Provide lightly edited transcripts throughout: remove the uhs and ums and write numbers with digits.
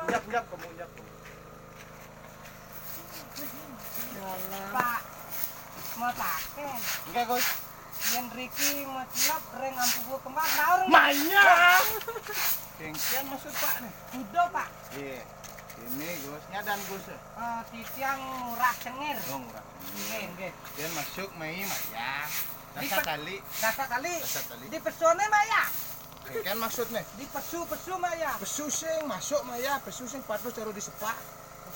Njak kamu njak. Pak, mau pakai. Enggak, Gus. Yen Riki mecelap reng ampuku kembar naur. Maya. Kengkian maksud Pak nih. Udah, Pak. Iya. Ini Gus, nyadan Gus. Titiang murah cengir. Oh, murah. Nggih. Dan masuk Mei Maya. Di Rasa tali. Rasa kali. Rasa tali. Di pesone Maya. Kengkian maksudnya. Di pesu Maya. Pesu sing masuk Maya, pesu sing patut taruh di sepak.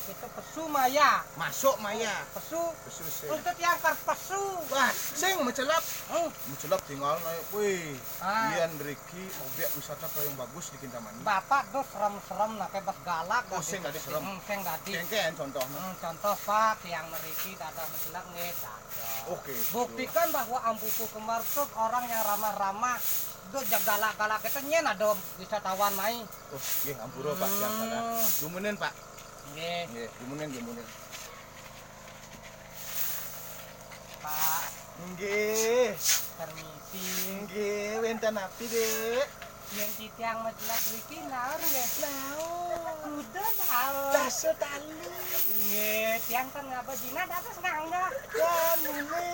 Kita pesu Maya. Masuk Maya. Pesu. Pesu sing. Untuk yang kar pesu. Wah, sing mencelap. Oh, Mencelap tinggal naik. Wih. Ah. Ian Riki obyek wisata yang bagus di Kintamani. Bapak tuh serem-serem nak bas galak. Oh, sing gak serem. Sing gadi. Kengkian contohnya. Contoh Pak, yang Riki dada mencelak nggih. Oke. Buktikan bahwa ampuku kembar tuh orang yang ramah-ramah. Tuh galak-galak itu nyen ada wisatawan mai. Oh, nggih ampura Pak, yang salah. Jumunin Pak. Nggih, Nggih, jumunin. Pak, Nggih. permisi. Nggih, wenten api, Dek. Yang titiang mencelak Riki naur nggih. Naon? Udah naur. Dasa tali. Nggih, tiang kan ngapa jina dados nangga. Jamune.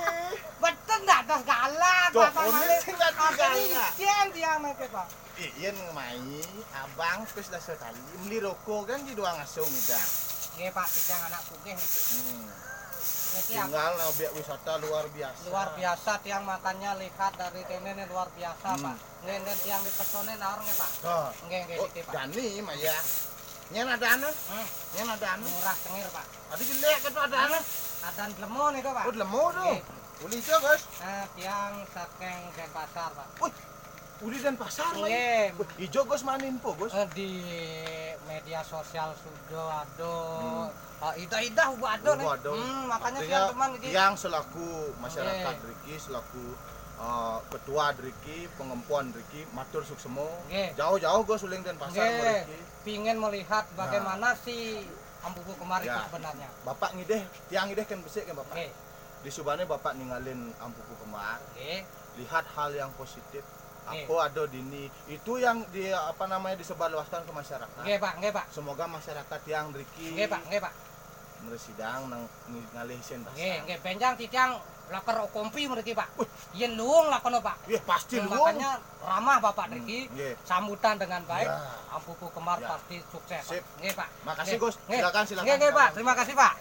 Betul dados galak. Tuh, Bapak ini malih. sing gak galak. Tiang nake Pak. Iyan mai abang pes dasa tali. Beli rokok kan di doang ngasih midang. Nggih Pak, titiang anak sugih itu. Niki apa? Tinggal obyek wisata luar biasa. Luar biasa tiang makannya lihat dari kene ini luar biasa Pak. Nggih tiang di pesone naur nggih Pak. Oh, Nggih oh, iki Pak. Jani Maya. Nyen ada anu? Nyen ada anu? Murah cengir Pak. Tadi jelek kan ada anu? Adan lemon itu Pak. Oh, lemo tuh. Nggih. Uli itu, Guys. Tiang saking Denpasar Pak. Wih, uli dan pasar lagi. Nggih. Wih, ijo Gus mana info, Gus? Di media sosial sudah ada. Ida ada nih. Waduh. Makanya Artinya tiang teman iki. yang selaku masyarakat Nggih. Riki, selaku ketua Riki, pengempuan Riki, matur suksemo. Nggih. Jauh-jauh Gus uling dan pasar Nggih. Riki. Pingin melihat bagaimana sih ampuku kemari itu Ya. sebenarnya. Bapak ngideh, tiang ngideh kan besik kan Bapak. Nggih. Di Subane Bapak ninggalin ampuku kemar, Nggih. lihat hal yang positif. Nggih. Aku ada dini, itu yang disebarluaskan ke masyarakat. Nggih Pak. Semoga masyarakat yang Riki Nggih Pak. meresidang nang ngalihin Nggih, benjang titiang laker kompi mriki Pak. Yen luung lakono Pak. Iya pasti lu. Makanya ramah Bapak Riki, Nggih. sambutan dengan baik. Ya. Ampuku kemar Ya. pasti sukses. Sip. Nggih Pak. Makasih Nggih. Gus. Nggih. Silakan. Nggih Pak, terima kasih Pak.